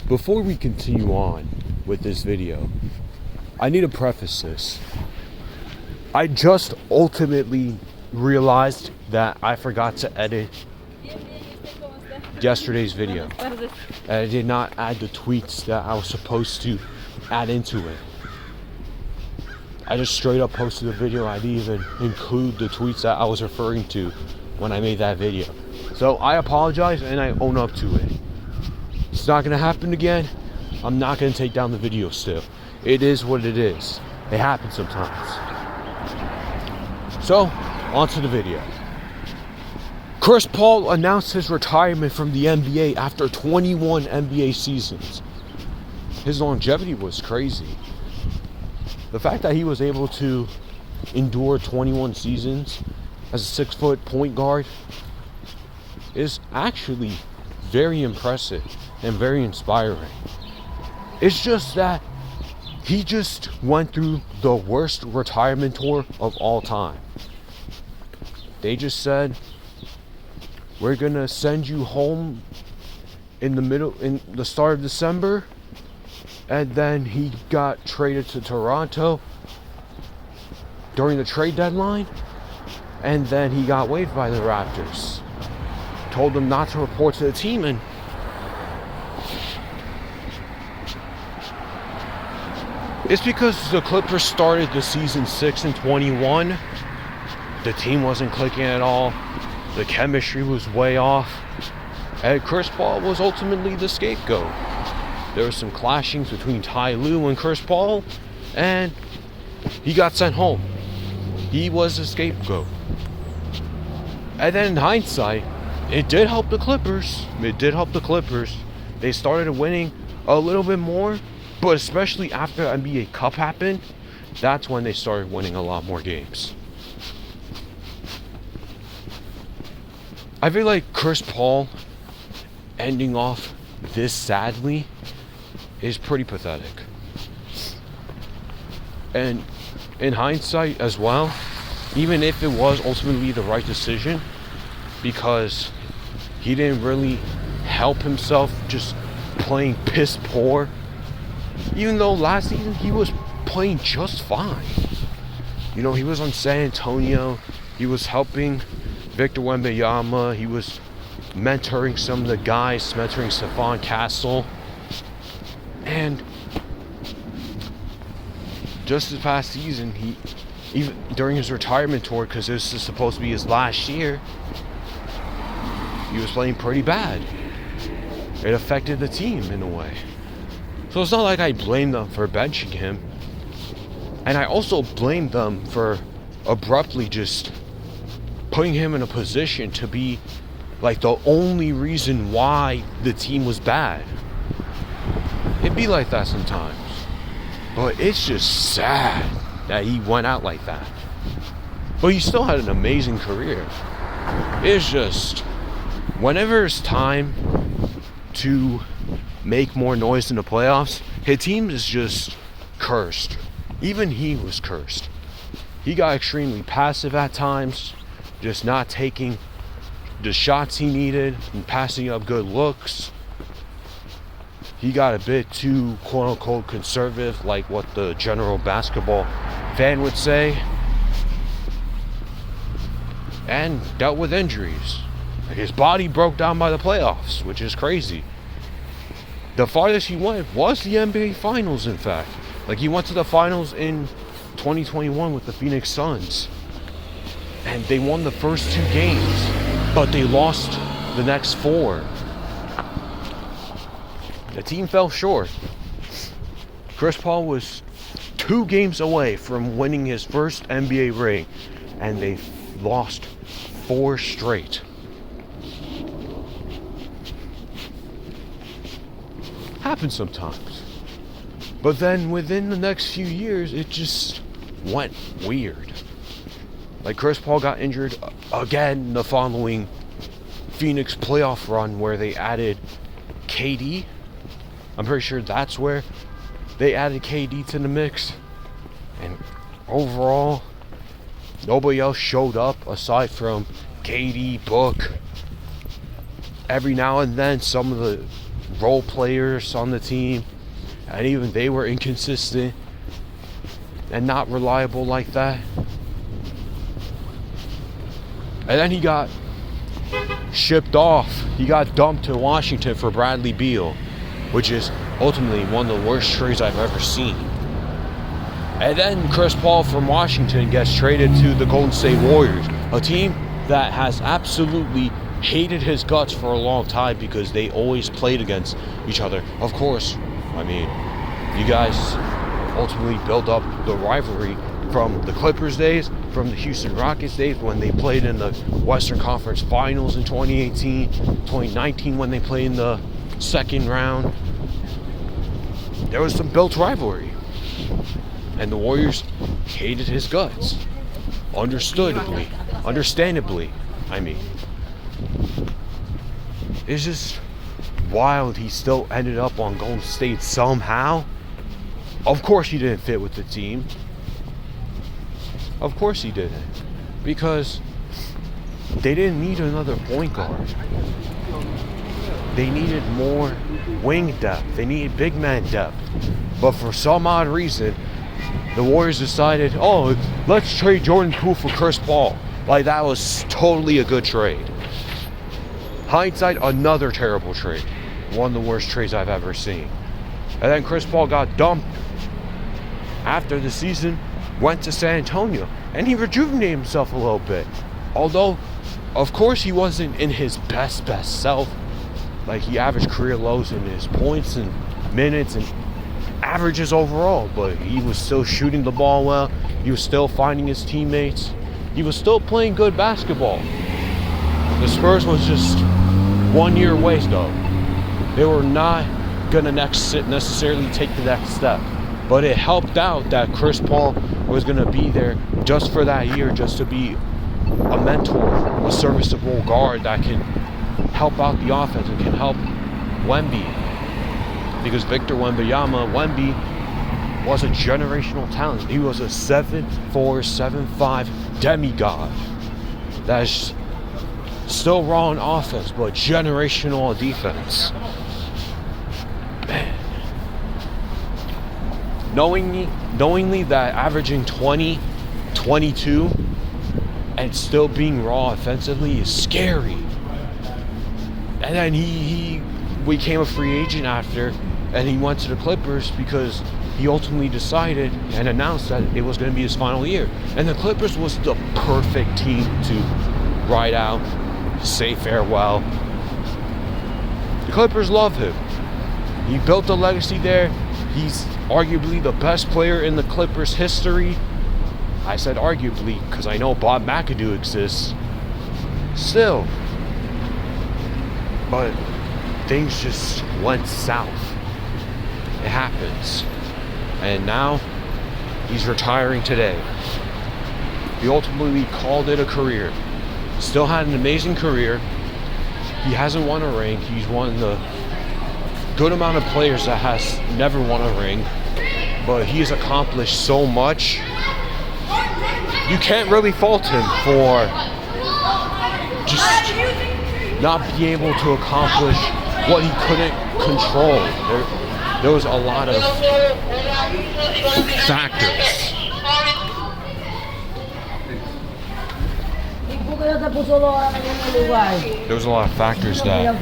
Before we continue on with this video, I need to preface this. I just ultimately realized that I forgot to edit yesterday's video. And I did not add the tweets that I was supposed to add into it. I just straight up posted the video. I didn't even include the tweets that I was referring to when I made that video. So I apologize and I own up to it. It's not gonna happen again. I'm not gonna take down the video still. It is what it is. It happens sometimes. So, on to the video. Chris Paul announced his retirement from the NBA after 21 NBA seasons. His longevity was crazy. The fact that he was able to endure 21 seasons as a 6-foot point guard is actually very impressive and very inspiring. It's just that he just went through the worst retirement tour of all time. They just said, we're gonna send you home in the start of December, and then he got traded to Toronto during the trade deadline, and then he got waived by the Raptors. Told them not to report to the team, and it's because the Clippers started the season 6-21. The team wasn't clicking at all. The chemistry was way off. And Chris Paul was ultimately the scapegoat. There was some clashings between Ty Lue and Chris Paul, and he got sent home. He was the scapegoat. And then in hindsight, it did help the Clippers. They started winning a little bit more, but especially after the NBA Cup happened, that's when they started winning a lot more games. I feel like Chris Paul ending off this sadly is pretty pathetic. And in hindsight as well, even if it was ultimately the right decision, because he didn't really help himself just playing piss poor, even though last season he was playing just fine. You know, he was on San Antonio, he was helping Victor Wembanyama, he was mentoring some of the guys, mentoring Stephon Castle. And just this past season, he, even during his retirement tour, because this is supposed to be his last year, he was playing pretty bad. It affected the team in a way. So it's not like I blame them for benching him. And I also blame them for abruptly just putting him in a position to be like the only reason why the team was bad. It'd be like that sometimes. But it's just sad that he went out like that. But he still had an amazing career. It's just, whenever it's time to make more noise in the playoffs, his team is just cursed. Even he was cursed. He got extremely passive at times, just not taking the shots he needed and passing up good looks. He got a bit too quote-unquote conservative, like what the general basketball fan would say, and dealt with injuries. His body broke down by the playoffs, which is crazy. The farthest he went was the NBA Finals, in fact. Like, he went to the finals in 2021 with the Phoenix Suns. And they won the first 2 games, but they lost the next 4. The team fell short. Chris Paul was 2 games away from winning his first NBA ring, and they lost 4 straight. Happens sometimes. But then within the next few years, it just went weird. Like, Chris Paul got injured again the following Phoenix playoff run where they added KD. I'm pretty sure that's where they added KD to the mix. And overall, nobody else showed up aside from KD, Book. Every now and then, some of the role players on the team, and even they were inconsistent and not reliable like that. And then he got shipped off. He got dumped to Washington for Bradley Beal, which is ultimately one of the worst trades I've ever seen. And then Chris Paul from Washington gets traded to the Golden State Warriors, a team that has absolutely hated his guts for a long time because they always played against each other. Of course, I mean, you guys ultimately built up the rivalry from the Clippers days, from the Houston Rockets days when they played in the Western Conference Finals in 2018, 2019 when they played in the second round. There was some built rivalry. And the Warriors hated his guts. Understandably, I mean. It's just wild he still ended up on Golden State somehow. Of course he didn't fit with the team. Of course he didn't. Because they didn't need another point guard. They needed more wing depth. They needed big man depth. But for some odd reason, the Warriors decided, oh, let's trade Jordan Poole for Chris Paul. Like, that was totally a good trade. Hindsight, another terrible trade. One of the worst trades I've ever seen. And then Chris Paul got dumped after the season, went to San Antonio, and he rejuvenated himself a little bit. Although, of course, he wasn't in his best self. Like, he averaged career lows in his points and minutes and averages overall, but he was still shooting the ball well. He was still finding his teammates. He was still playing good basketball. The Spurs was just 1 year away though. They were not gonna necessarily take the next step, but it helped out that Chris Paul was gonna be there just for that year, just to be a mentor, a serviceable guard that can help out the offense and can help Wemby. Because Victor Wemby was a generational talent. He was a 7'4", 7'5" demigod. That's still raw on offense, but generational on defense. Man. Knowingly that averaging 20, 22, and still being raw offensively is scary. And then he became a free agent after, and he went to the Clippers because he ultimately decided and announced that it was going to be his final year. And the Clippers was the perfect team to ride out, say farewell. The Clippers love him. He built a legacy there. He's arguably the best player in the Clippers history. I said arguably because I know Bob McAdoo exists. Still. But things just went south. It happens. And now he's retiring today. He ultimately called it a career. Still had an amazing career. He hasn't won a ring. He's one of the good amount of players that has never won a ring. But he has accomplished so much. You can't really fault him for just not being able to accomplish what he couldn't control. There was a lot of factors. There was a lot of factors that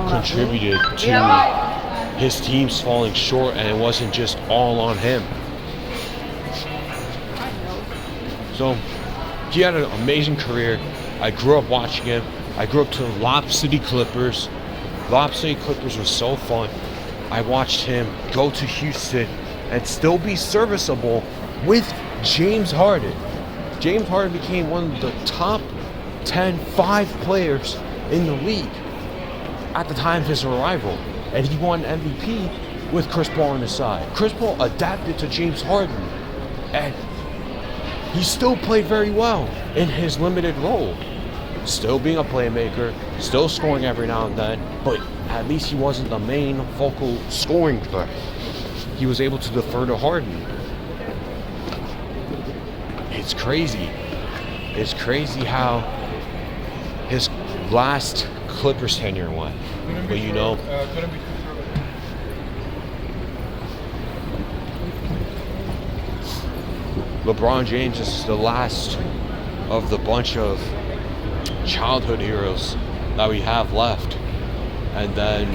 contributed to his teams falling short, and it wasn't just all on him. So he had an amazing career. I grew up watching him. I grew up to the Lob City Clippers. Lob City Clippers was so fun. I watched him go to Houston and still be serviceable with James Harden. James Harden became one of the top 5 players in the league at the time of his arrival. And he won MVP with Chris Paul on his side. Chris Paul adapted to James Harden. And he still played very well in his limited role. Still being a playmaker, still scoring every now and then, but at least he wasn't the main focal scoring threat. He was able to defer to Harden. It's crazy. It's crazy how his last Clippers tenure went. But you know, LeBron James is the last of the bunch of childhood heroes that we have left. And then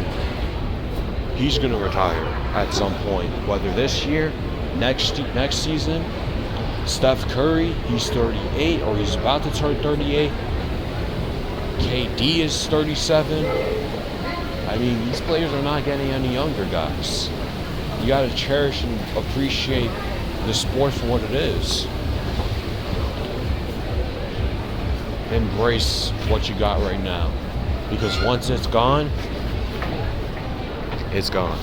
he's going to retire at some point, whether this year, next season. Steph Curry, he's 38 or he's about to turn 38. KD is 37. I mean, these players are not getting any younger, guys. You got to cherish and appreciate the sport for what it is. Embrace what you got right now, because once it's gone, it's gone.